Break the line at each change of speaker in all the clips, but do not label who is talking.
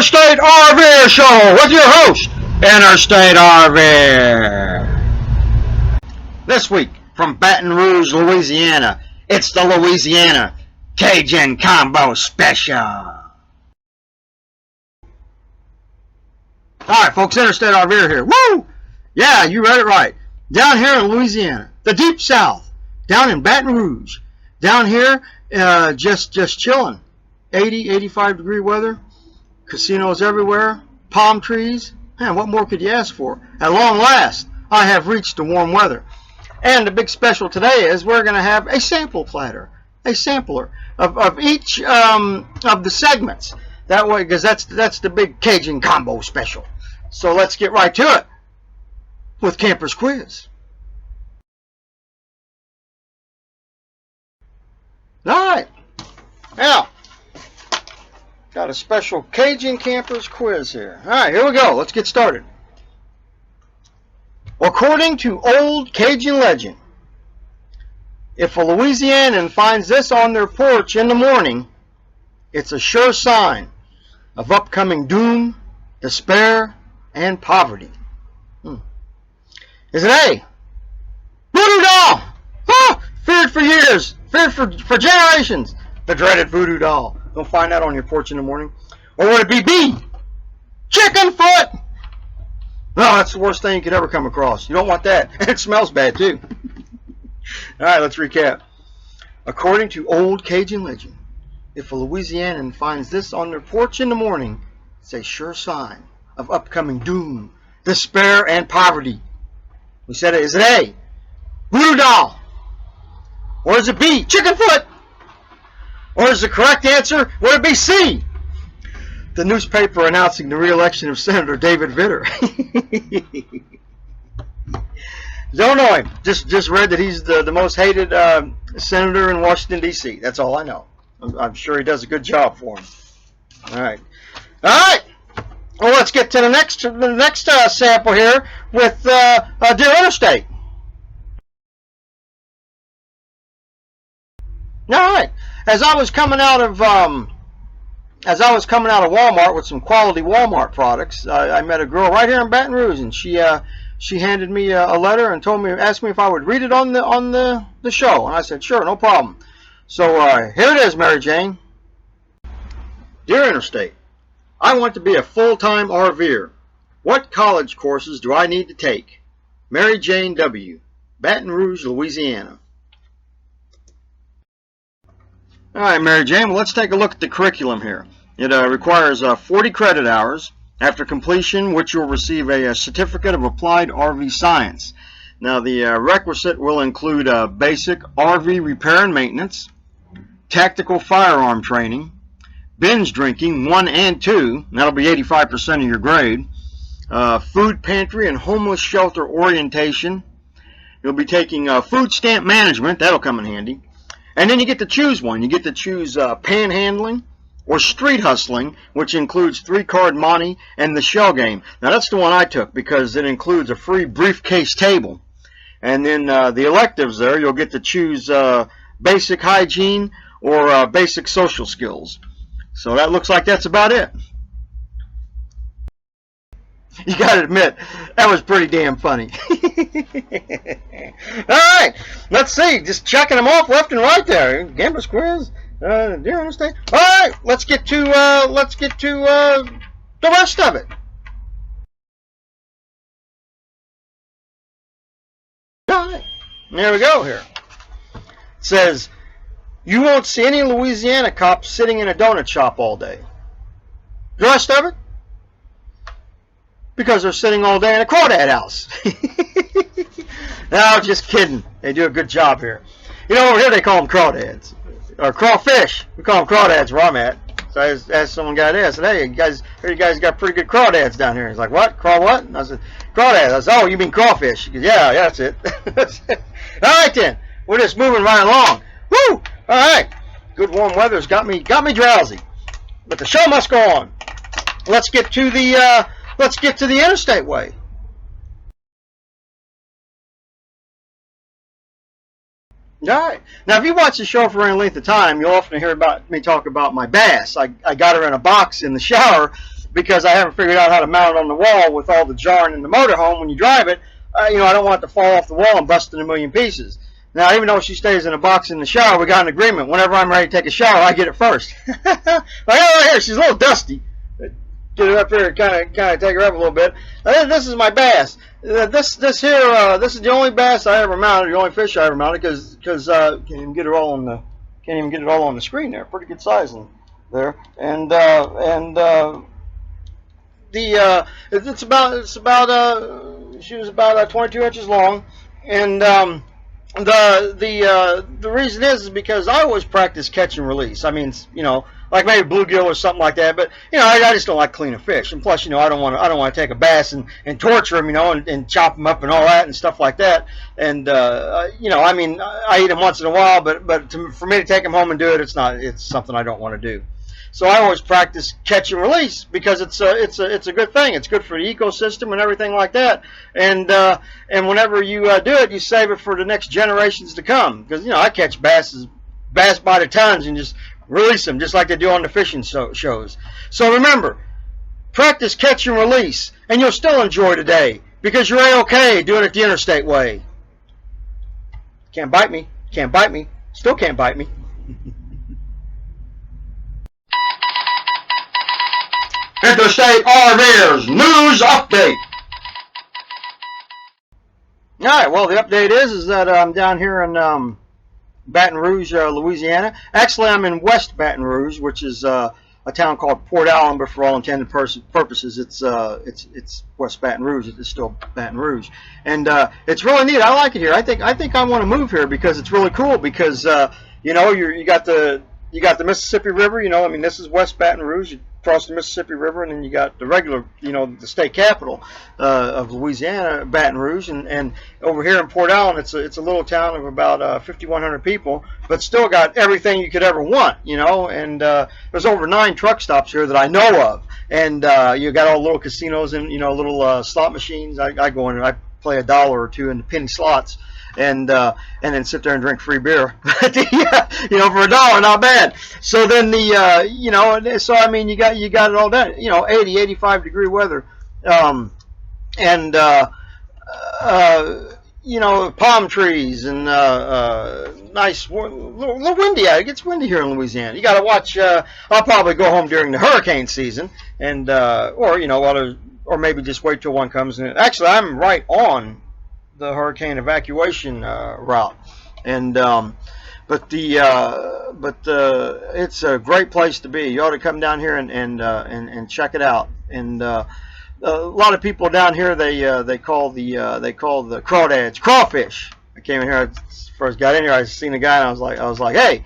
Interstate RVer Show with your host, Interstate RVer. This week from Baton Rouge, Louisiana, it's the Louisiana Cajun Combo Special. Alright folks, Interstate RVer here. Woo! Yeah, you read it right. Down here in Louisiana, the Deep South, down in Baton Rouge. Down here, just chilling. 80, 85 degree weather. Casinos everywhere. Palm trees. Man, what more could you ask for? At long last, I have reached the warm weather. And the big special today is we're going to have a sample platter. A sampler of each of the segments. That way, because that's the big Cajun combo special. So let's get right to it with Kamper's Kwizzz. Alright, now, got a special Cajun Kamper's Kwizzz here. Alright, here we go. Let's get started. According to old Cajun legend, if a Louisianan finds this on their porch in the morning, it's a sure sign of upcoming doom, despair, and poverty. Is it A? Voodoo doll! Ah, feared for years, feared for generations. The dreaded voodoo doll. Don't find that on your porch in the morning. Or would it be B? Chicken foot! No, that's the worst thing you could ever come across. You don't want that. And it smells bad too. Alright, let's recap. According to old Cajun legend, if a Louisianan finds this on their porch in the morning, it's a sure sign of upcoming doom, despair, and poverty. We said it. Is it A? Voodoo doll? Or is it B? Chicken foot? Or is the correct answer, would it be C? The newspaper announcing the re-election of Senator David Vitter. Don't know him. Just read that he's the most hated senator in Washington, D.C. That's all I know. I'm sure he does a good job for him. All right. Well, let's get to the next sample here with Dear Interstate. All right. As I was coming out of Walmart with some quality Walmart products, I met a girl right here in Baton Rouge, and she handed me a letter and asked me if I would read it on the show, and I said sure, no problem. So here it is, Mary Jane. Dear Interstate, I want to be a full-time RVer. What college courses do I need to take? Mary Jane W., Baton Rouge, Louisiana. Alright, Mary Jane, well, let's take a look at the curriculum here. It requires 40 credit hours, after completion which you'll receive a certificate of applied RV science. Now, the requisite will include basic RV repair and maintenance, tactical firearm training, binge drinking 1 and 2, that'll be 85% of your grade, food pantry and homeless shelter orientation. You'll be taking food stamp management, that'll come in handy. And then you get to choose one. You get to choose panhandling or street hustling, which includes 3-card monte and the shell game. Now that's the one I took because it includes a free briefcase table. And then the electives there, you'll get to choose basic hygiene or basic social skills. So that looks like that's about it. You gotta admit, that was pretty damn funny. Alright, let's see. Just checking them off left and right there. Kamper's Kwizzz, Dear Interstate. Alright, let's get to the rest of it. Alright, there we go here. It says, you won't see any Louisiana cops sitting in a donut shop all day. The rest of it? Because they're sitting all day in a crawdad house. No, just kidding. They do a good job here. You know, over here they call them crawdads. Or crawfish. We call them crawdads where I'm at. So I asked some guy there, I said, hey, you guys got pretty good crawdads down here. He's like, what? Craw what? And I said, crawdads. I said, oh, you mean crawfish? He goes, yeah, that's it. Alright then. We're just moving right along. Woo! Alright. Good warm weather's got me drowsy. But the show must go on. Let's get to the interstate way. Alright. Now, if you watch the show for any length of time, you'll often hear about me talk about my bass. I got her in a box in the shower, because I haven't figured out how to mount it on the wall with all the jarring in the motorhome when you drive it. You know, I don't want it to fall off the wall and bust in a million pieces. Now, even though she stays in a box in the shower, we got an agreement. Whenever I'm ready to take a shower, I get it first. Like, oh, right here, she's a little dusty. Get her up here and kind of take her up a little bit. This is my bass. This is the only bass I ever mounted, the only fish I ever mounted, because can't even get it all on the screen there. Pretty good size in there, she was about 22 inches long, and the reason is because I always practice catch and release. I mean, you know, like maybe bluegill or something like that. But you know, I just don't like cleaning fish. And plus, you know, I don't want to take a bass and torture them, you know, and chop them up and all that and stuff like that. And you know, I mean, I eat them once in a while, but for me to take them home and do it, it's something I don't want to do. So I always practice catch and release because it's a good thing. It's good for the ecosystem and everything like that. And whenever you do it, you save it for the next generations to come. Because you know, I catch bass by the tons and just release them just like they do on the fishing shows. So remember, practice catch and release, and you'll still enjoy the day because you're A-OK doing it the interstate way. Can't bite me. Can't bite me. Still can't bite me. Interstate RVer's news update. All right, well, the update is that I'm down here in Baton Rouge, Louisiana. Actually, I'm in West Baton Rouge, which is a town called Port Allen, but for all intended purposes, it's West Baton Rouge. It's still Baton Rouge, and it's really neat. I like it here. I think I want to move here because it's really cool. Because you know, you got the Mississippi River. You know, I mean, this is West Baton Rouge. You cross the Mississippi River, and then you got the regular, you know, the state capital of Louisiana, Baton Rouge, and over here in Port Allen, it's a little town of about 5,100 people, but still got everything you could ever want, you know. And there's over 9 truck stops here that I know of, and you got all the little casinos and, you know, little slot machines. I go in and I play $1 or $2 in the penny slots. And then sit there and drink free beer. Yeah, you know, for $1, not bad. So then you know, so I mean, you got it all done. You know, 80, 85 degree weather, and you know, palm trees and nice, little windy out. It gets windy here in Louisiana. You got to watch. I'll probably go home during the hurricane season, and or you know, or maybe just wait till one comes. And actually, I'm right on the hurricane evacuation route, and it's a great place to be. You ought to come down here and check it out. And a lot of people down here they call the crawdads crawfish. I came in here, first got in here, I seen a guy and I was like, hey,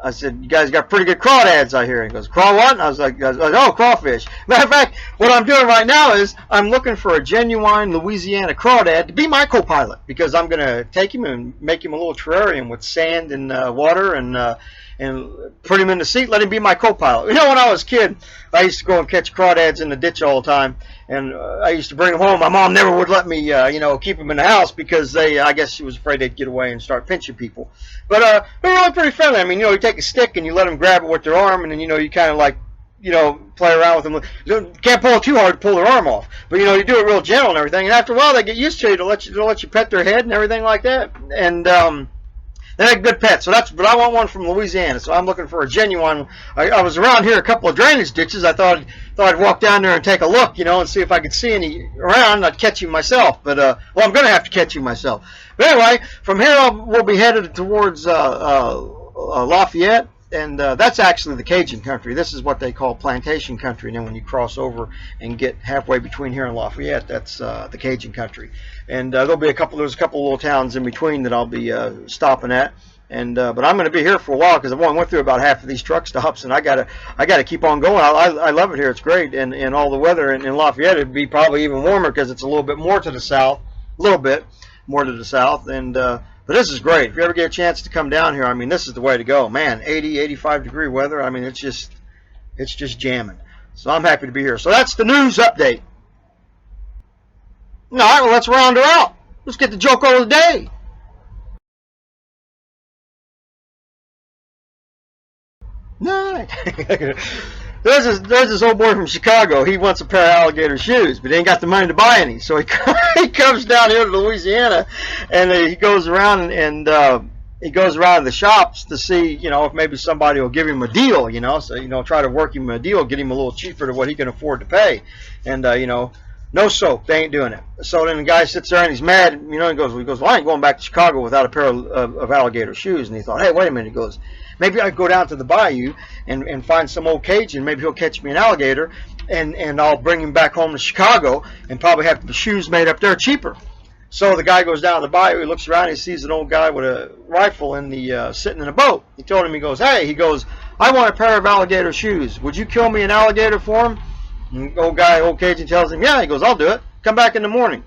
I said, you guys got pretty good crawdads out here. He goes, craw what? And I was like, oh, crawfish. Matter of fact, what I'm doing right now is I'm looking for a genuine Louisiana crawdad to be my co-pilot, because I'm going to take him and make him a little terrarium with sand and water and put him in the seat, let him be my co-pilot. You know, when I was a kid, I used to go and catch crawdads in the ditch all the time, and I used to bring them home. My mom never would let me, you know, keep them in the house because I guess she was afraid they'd get away and start pinching people. But they're really pretty friendly. I mean, you know, you take a stick and you let them grab it with their arm, and then, you know, you kind of like, you know, play around with them. You can't pull it too hard to pull their arm off, but you know, you do it real gentle and everything. And after a while, they get used to you. They'll let you pet their head and everything like that. And they're a good pet. So but I want one from Louisiana. So I'm looking for a genuine. I was around here a couple of drainage ditches. I thought I'd walk down there and take a look, you know, and see if I could see any around. I'd catch you myself, but well, I'm going to have to catch you myself. But anyway, from here we'll be headed towards Lafayette. And that's actually the Cajun country. This is what they call plantation country. And then when you cross over and get halfway between here and Lafayette, that's the Cajun country. And there's a couple of little towns in between that I'll be stopping at. And but I'm going to be here for a while because I've only went through about half of these truck stops, and I gotta keep on going. I love it here. It's great, and all the weather in Lafayette it'd be probably even warmer because it's a little bit more to the south, and. But this is great. If you ever get a chance to come down here, I mean, this is the way to go. Man, 80, 85 degree weather. I mean, it's just jamming. So I'm happy to be here. So that's the news update. All right, well, let's round her out. Let's get the joke of the day. All right. there's this old boy from Chicago. He wants a pair of alligator shoes, but he ain't got the money to buy any. So he comes down here to Louisiana, and he goes around and he goes around the shops to see, if maybe somebody will give him a deal, so, try to work him a deal, get him a little cheaper to what he can afford to pay. And, no soap, they ain't doing it. So then the guy sits there and he's mad, and he goes, well, I ain't going back to Chicago without a pair of alligator shoes. And he thought, hey, wait a minute. He goes, maybe I could go down to the bayou and find some old Cajun. Maybe he'll catch me an alligator, and I'll bring him back home to Chicago and probably have the shoes made up there cheaper. So the guy goes down to the bayou, he looks around, he sees an old guy with a rifle sitting in a boat. He told him, he goes, I want a pair of alligator shoes. Would you kill me an alligator for him? And the old Cajun tells him, yeah. He goes, I'll do it. Come back in the morning.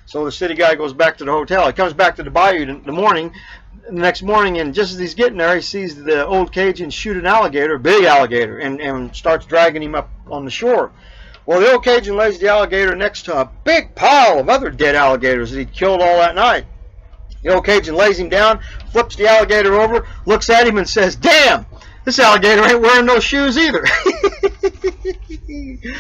So the city guy goes back to the hotel. He comes back to the bayou the next morning, and just as he's getting there, he sees the old Cajun shoot an alligator, big alligator, and starts dragging him up on the shore. Well, the old Cajun lays the alligator next to a big pile of other dead alligators that he'd killed all that night. The old Cajun lays him down, flips the alligator over, looks at him and says, damn, this alligator ain't wearing no shoes either.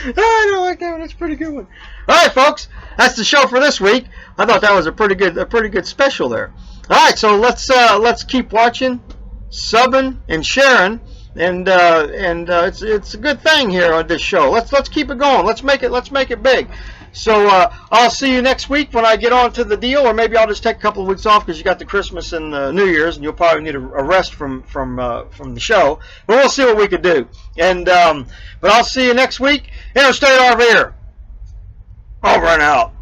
I don't like that one. That's a pretty good one. All right, folks, that's the show for this week. I thought that was a pretty good special there. All right, so let's keep watching, subbing, and sharing. And it's a good thing here on this show. Let's keep it going. Let's make it big. So I'll see you next week when I get on to the deal, or maybe I'll just take a couple of weeks off because you got the Christmas and New Year's, and you'll probably need a rest from the show. But we'll see what we could do. And but I'll see you next week. Interstate RVer. Over and out.